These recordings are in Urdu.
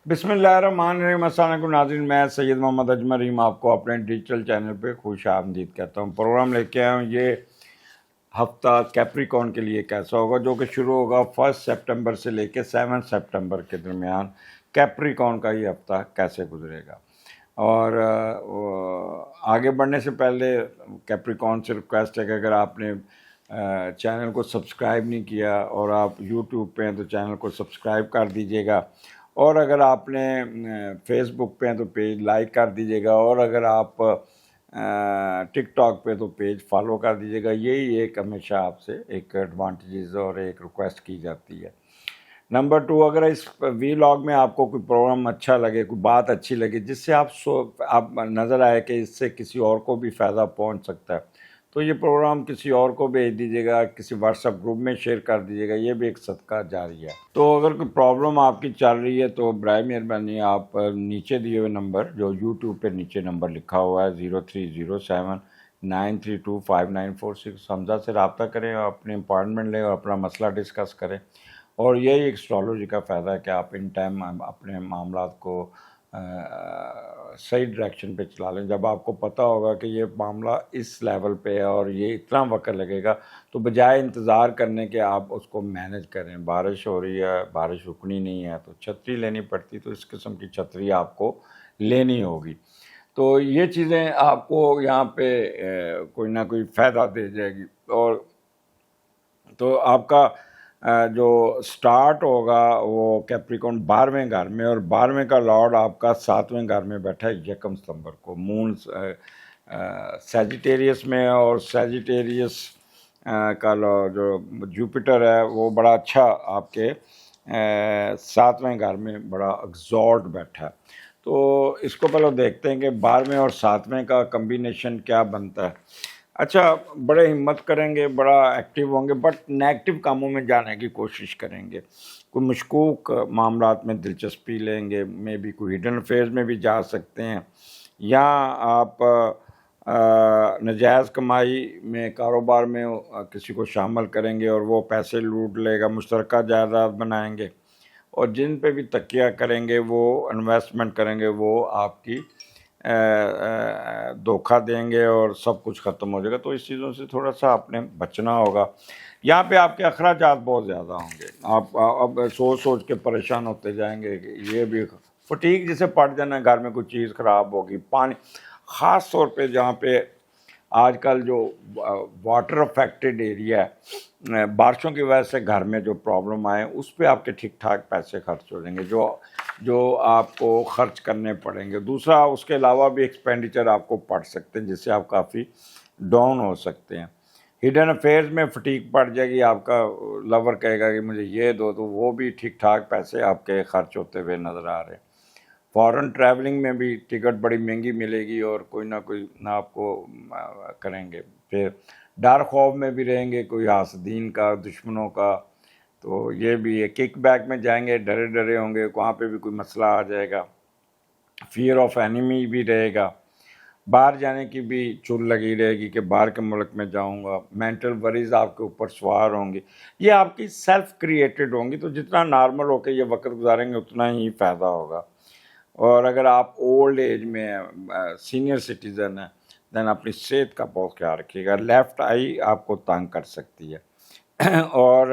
بسم اللہ الرحمن الرحیم۔ السلام علیکم ناظرین، میں سید محمد اجمل رحیم آپ کو اپنے ڈیجیٹل چینل پہ خوش آمدید کہتا ہوں۔ پروگرام لے کے آیا ہوں یہ ہفتہ کیپریکون کے لیے کیسا ہوگا، جو کہ شروع ہوگا 1 سپٹمبر سے لے کے 7 سپٹمبر کے درمیان۔ کیپریکون کا یہ ہفتہ کیسے گزرے گا، اور آگے بڑھنے سے پہلے کیپریکون سے ریکویسٹ ہے کہ اگر آپ نے چینل کو سبسکرائب نہیں کیا اور آپ یوٹیوب پہ ہیں تو چینل کو سبسکرائب کر دیجیے گا، اور اگر آپ نے فیس بک پہ ہیں تو پیج لائک کر دیجیے گا، اور اگر آپ ٹک ٹاک پہ تو پیج فالو کر دیجیے گا۔ یہی ایک ہمیشہ آپ سے ایک ایڈوانٹیجز اور ایک ریکویسٹ کی جاتی ہے۔ نمبر 2، اگر اس وی لاگ میں آپ کو کوئی پروگرام اچھا لگے، کوئی بات اچھی لگے جس سے آپ نظر آئے کہ اس سے کسی اور کو بھی فائدہ پہنچ سکتا ہے، تو یہ پروگرام کسی اور کو بھیج دیجیے گا، کسی واٹس ایپ گروپ میں شیئر کر دیجیے گا، یہ بھی ایک صدقہ جاری ہے۔ تو اگر کوئی پرابلم آپ کی چل رہی ہے تو برائے مہربانی آپ نیچے دیے ہوئے نمبر، جو یوٹیوب پہ نیچے نمبر لکھا ہوا ہے 0307925946، حمزہ سے رابطہ کریں اور اپنے اپائنٹمنٹ لیں اور اپنا مسئلہ ڈسکس کریں۔ اور یہی ایک اسٹرالوجی کا فائدہ ہے کہ آپ ان ٹائم اپنے معاملات کو صحیح ڈائریکشن پہ چلا لیں۔ جب آپ کو پتہ ہوگا کہ یہ معاملہ اس لیول پہ ہے اور یہ اتنا وقت لگے گا، تو بجائے انتظار کرنے کے آپ اس کو مینج کریں۔ بارش ہو رہی ہے، بارش رکنی نہیں ہے تو چھتری لینی پڑتی، تو اس قسم کی چھتری آپ کو لینی ہوگی۔ تو یہ چیزیں آپ کو یہاں پہ کوئی نہ کوئی فائدہ دے جائے گی۔ اور تو آپ کا جو سٹارٹ ہوگا وہ کیپریکون 12ویں گھر میں، اور 12ویں کا لارڈ آپ کا 7ویں گھر میں بیٹھا ہے 1 ستمبر کو۔ مون سیجیٹیریس میں، اور سیجیٹیریس کا جو جوپیٹر ہے وہ بڑا اچھا آپ کے 7ویں گھر میں بڑا ایگزالٹ بیٹھا ہے۔ تو اس کو پہلے دیکھتے ہیں کہ 12ویں اور 7ویں کا کمبینیشن کیا بنتا ہے۔ اچھا، بڑے ہمت کریں گے، بڑا ایکٹیو ہوں گے، بٹ نیگیٹو کاموں میں جانے کی کوشش کریں گے۔ کوئی مشکوک معاملات میں دلچسپی لیں گے، میں بھی کوئی ہڈن افیئرز میں بھی جا سکتے ہیں، یا آپ نجائز کمائی میں کاروبار میں کسی کو شامل کریں گے اور وہ پیسے لوٹ لے گا، مشترکہ جائیداد بنائیں گے، اور جن پہ بھی تکیہ کریں گے، وہ انویسٹمنٹ کریں گے، وہ آپ کی دھوکہ دیں گے اور سب کچھ ختم ہو جائے گا۔ تو اس چیزوں سے تھوڑا سا آپ نے بچنا ہوگا۔ یہاں پہ آپ کے اخراجات بہت زیادہ ہوں گے، آپ اب سوچ کے پریشان ہوتے جائیں گے کہ یہ بھی فٹیگ جسے پڑ جانا ہے، گھر میں کوئی چیز خراب ہوگی، پانی، خاص طور پہ جہاں پہ آج کل جو واٹر افیکٹڈ ایریا ہے، بارشوں کی وجہ سے گھر میں جو پرابلم آئے، اس پہ آپ کے ٹھیک ٹھاک پیسے خرچ ہو جائیں گے جو آپ کو خرچ کرنے پڑیں گے۔ دوسرا، اس کے علاوہ بھی ایکسپینڈیچر آپ کو پڑ سکتے ہیں جس سے آپ کافی ڈاؤن ہو سکتے ہیں۔ ہڈن افیئرز میں فٹیگ پڑ جائے گی، آپ کا لور کہے گا کہ مجھے یہ دو، تو وہ بھی ٹھیک ٹھاک پیسے آپ کے خرچ ہوتے ہوئے نظر آ رہے ہیں۔ فارن ٹریولنگ میں بھی ٹکٹ بڑی مہنگی ملے گی اور کوئی نہ کوئی نہ آپ کو کریں گے۔ پھر ڈر خوف میں بھی رہیں گے، کوئی حاسدین کا، دشمنوں کا، تو یہ بھی ہے۔ کک بیک میں جائیں گے، ڈرے ڈرے ہوں گے، وہاں پہ بھی کوئی مسئلہ آ جائے گا۔ فیئر آف اینیمی بھی رہے گا، باہر جانے کی بھی چل لگی رہے گی کہ باہر کے ملک میں جاؤں گا۔ مینٹل وریز آپ کے اوپر سوار ہوں گی، یہ آپ کی سیلف کریٹڈ ہوں گی، تو جتنا نارمل ہو کے یہ وقت گزاریں گے اتنا ہی فائدہ ہوگا۔ اور اگر آپ اولڈ ایج میں سینئر سٹیزن ہیں، دین اپنی صحت کا بہت خیال رکھیے گا۔ لیفٹ آئی آپ کو تنگ کر سکتی ہے، اور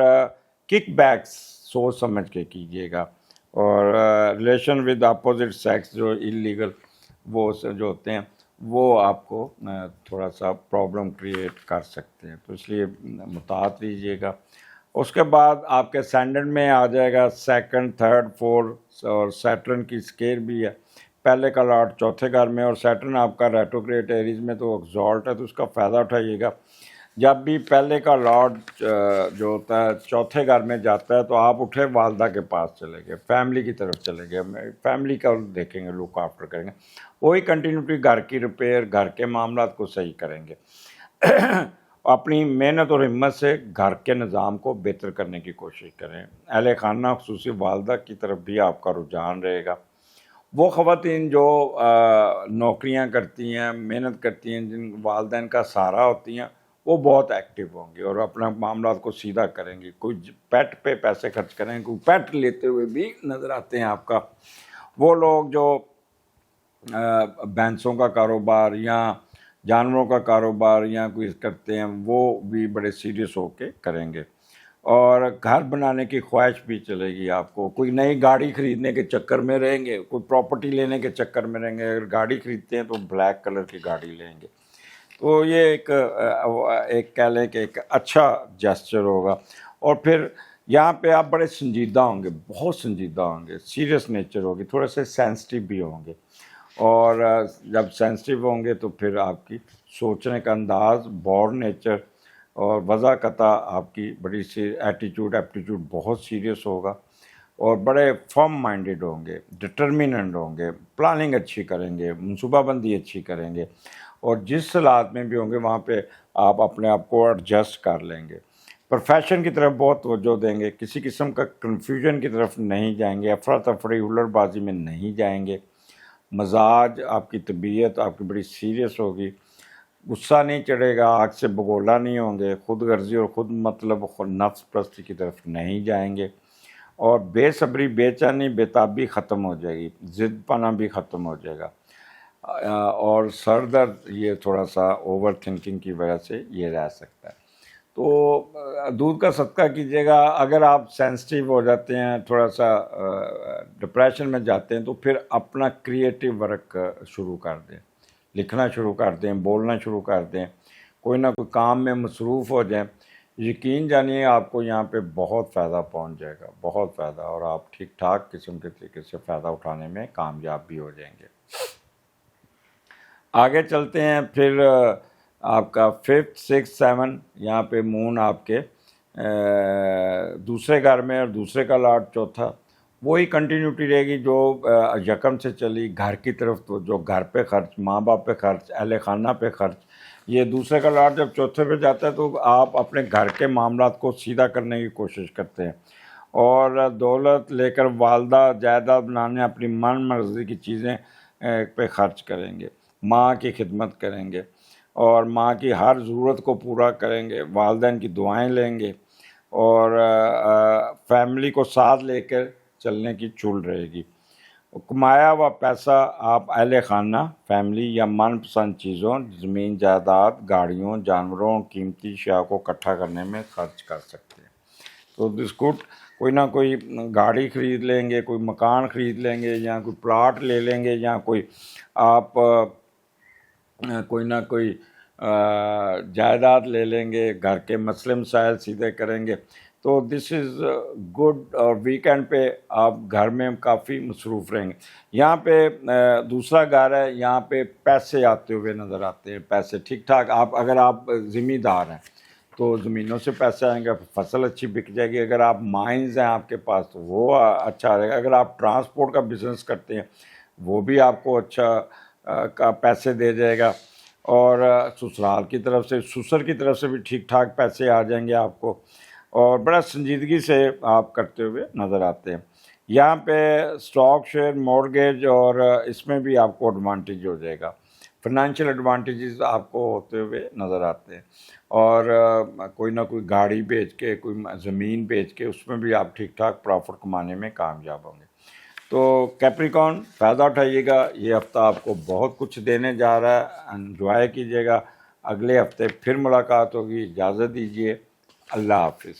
کک بیکس سوچ سمجھ کے کیجیے گا۔ اور ریلیشن ود اپوزٹ سیکس جو انلیگل وہ جو ہوتے ہیں، وہ آپ کو تھوڑا سا پرابلم کریٹ کر سکتے ہیں، تو اس لیے مطاعت لیجیے گا۔ اس کے بعد آپ کے سینڈن میں آ جائے گا 2nd 3rd 4th، اور سیٹرن کی اسکیئر بھی ہے۔ پہلے کا لارڈ 4تھے گھر میں، اور سیٹرن آپ کا ریٹروگریڈ ایریز میں تو ایگزالٹ ہے، تو اس کا فائدہ اٹھائیے گا۔ جب بھی پہلے کا لارڈ جو ہوتا ہے 4تھے گھر میں جاتا ہے، تو آپ اٹھے والدہ کے پاس چلے گئے، فیملی کی طرف چلے گئے، فیملی کا دیکھیں گے، لک آفٹر کریں گے، وہی کنٹینیوٹی، گھر کی ریپیئر، گھر کے معاملات کو صحیح کریں گے۔ اپنی محنت اور ہمت سے گھر کے نظام کو بہتر کرنے کی کوشش کریں۔ اہل خانہ خصوصی والدہ کی طرف بھی آپ کا رجحان رہے گا۔ وہ خواتین جو نوکریاں کرتی ہیں، محنت کرتی ہیں، جن والدین کا سہارا ہوتی ہیں، وہ بہت ایکٹیو ہوں گی اور اپنا معاملات کو سیدھا کریں گی۔ کوئی پیٹ پہ پیسے خرچ کریں، کوئی پیٹ لیتے ہوئے بھی نظر آتے ہیں آپ کا۔ وہ لوگ جو بھینسوں کا کاروبار یا جانوروں کا کاروبار یا کوئی کرتے ہیں وہ بھی بڑے سیریس ہو کے کریں گے. اور گھر بنانے کی خواہش بھی چلے گی آپ کو. کوئی نئی گاڑی خریدنے کے چکر میں رہیں گے, کوئی پراپرٹی لینے کے چکر میں رہیں گے. اگر گاڑی خریدتے ہیں تو بلیک کلر کی گاڑی لیں گے. تو یہ ایک کہہ لیں کہ ایک اچھا جیسچر ہوگا. اور پھر یہاں پہ آپ بڑے سنجیدہ ہوں گے, بہت سنجیدہ ہوں گے, سیریس نیچر ہوگی, تھوڑے سے سینسٹیو بھی ہوں گے. اور جب سینسٹیو ہوں گے تو پھر آپ کی سوچنے کا انداز, بورڈ نیچر اور وضع قطع آپ کی بڑی سی ایپٹیچیوڈ بہت سیریس ہوگا. اور بڑے فرم مائنڈیڈ ہوں گے, ڈٹرمیننٹ ہوں گے, پلاننگ اچھی کریں گے, منصوبہ بندی اچھی کریں گے. اور جس حالات میں بھی ہوں گے وہاں پہ آپ اپنے آپ کو ایڈجسٹ کر لیں گے. پروفیشن کی طرف بہت توجہ دیں گے, کسی قسم کا کنفیوژن کی طرف نہیں جائیں گے, افراتفری ہلڑ بازی میں نہیں جائیں گے. مزاج آپ کی طبیعت آپ کی بڑی سیریس ہوگی, غصہ نہیں چڑھے گا, آگ سے بگولا نہیں ہوں گے, خود غرضی اور خود مطلب نفس پرستی کی طرف نہیں جائیں گے. اور بے صبری, بے چینی, بے تابی ختم ہو جائے گی, ضد پنا بھی ختم ہو جائے گا. اور سر درد یہ تھوڑا سا اوور تھنکنگ کی وجہ سے یہ رہ سکتا ہے. تو دودھ کا صدقہ کیجیے گا. اگر آپ سینسٹیو ہو جاتے ہیں, تھوڑا سا ڈپریشن میں جاتے ہیں, تو پھر اپنا کریٹیو ورک شروع کر دیں, لکھنا شروع کر دیں, بولنا شروع کر دیں, کوئی نہ کوئی کام میں مصروف ہو جائیں. یقین جانیے آپ کو یہاں پہ بہت فائدہ پہنچ جائے گا, بہت فائدہ, اور آپ ٹھیک ٹھاک قسم کے طریقے سے فائدہ اٹھانے میں کامیاب بھی ہو جائیں گے. آگے چلتے ہیں. پھر آپ کا 5th 6th 7 یہاں پہ مون آپ کے دوسرے گھر میں, اور دوسرے کا لاٹ چوتھا, وہی کنٹینیوٹی رہے گی جو یکم سے چلی. گھر کی طرف تو جو گھر پہ خرچ, ماں باپ پہ خرچ, اہل خانہ پہ خرچ. یہ دوسرے کا لاٹ جب چوتھے پہ جاتا ہے تو آپ اپنے گھر کے معاملات کو سیدھا کرنے کی کوشش کرتے ہیں, اور دولت لے کر والدہ جائیداد بنانے, اپنی من مرضی کی چیزیں پہ خرچ کریں گے. ماں کی خدمت کریں گے, اور ماں کی ہر ضرورت کو پورا کریں گے. والدین کی دعائیں لیں گے, اور فیملی کو ساتھ لے کر چلنے کی چل رہے گی. کمایا ہوا پیسہ آپ اہل خانہ, فیملی یا من پسند چیزوں, زمین جائیداد, گاڑیوں, جانوروں, قیمتی اشیاء کو اکٹھا کرنے میں خرچ کر سکتے ہیں. تو دس گڈ. کوئی نہ کوئی گاڑی خرید لیں گے, کوئی مکان خرید لیں گے, یا کوئی پلاٹ لے لیں گے, یا کوئی آپ کوئی نہ کوئی جائیداد لے لیں گے, گھر کے مسئلے مسائل سیدھے کریں گے. تو دس از گڈ. اور ویکینڈ پہ آپ گھر میں کافی مصروف رہیں گے. یہاں پہ دوسرا گھر ہے, یہاں پہ پیسے آتے ہوئے نظر آتے ہیں. پیسے ٹھیک ٹھاک, آپ اگر آپ زمیندار ہیں تو زمینوں سے پیسے آئیں گے, فصل اچھی بک جائے گی. اگر آپ مائنز ہیں آپ کے پاس تو وہ اچھا آ جائے گا. اگر آپ ٹرانسپورٹ کا بزنس کرتے ہیں وہ بھی آپ کو اچھا کا پیسے دے جائے گا. اور سسرال کی طرف سے, سسر کی طرف سے بھی ٹھیک ٹھاک پیسے آ جائیں گے آپ کو, اور بڑا سنجیدگی سے آپ کرتے ہوئے نظر آتے ہیں. یہاں پہ اسٹاک شیئر, مورگیج, اور اس میں بھی آپ کو ایڈوانٹیج ہو جائے گا. فنانشیل ایڈوانٹیجز آپ کو ہوتے ہوئے نظر آتے ہیں. اور کوئی نہ کوئی گاڑی بیچ کے, کوئی زمین بیچ کے, اس میں بھی آپ ٹھیک ٹھاک پرافٹ کمانے میں کامیاب ہوں گے. تو کیپریکارن, فائدہ اٹھائیے گا. یہ ہفتہ آپ کو بہت کچھ دینے جا رہا ہے, انجوائے کیجیے گا. اگلے ہفتے پھر ملاقات ہوگی. اجازت دیجیے. اللہ حافظ.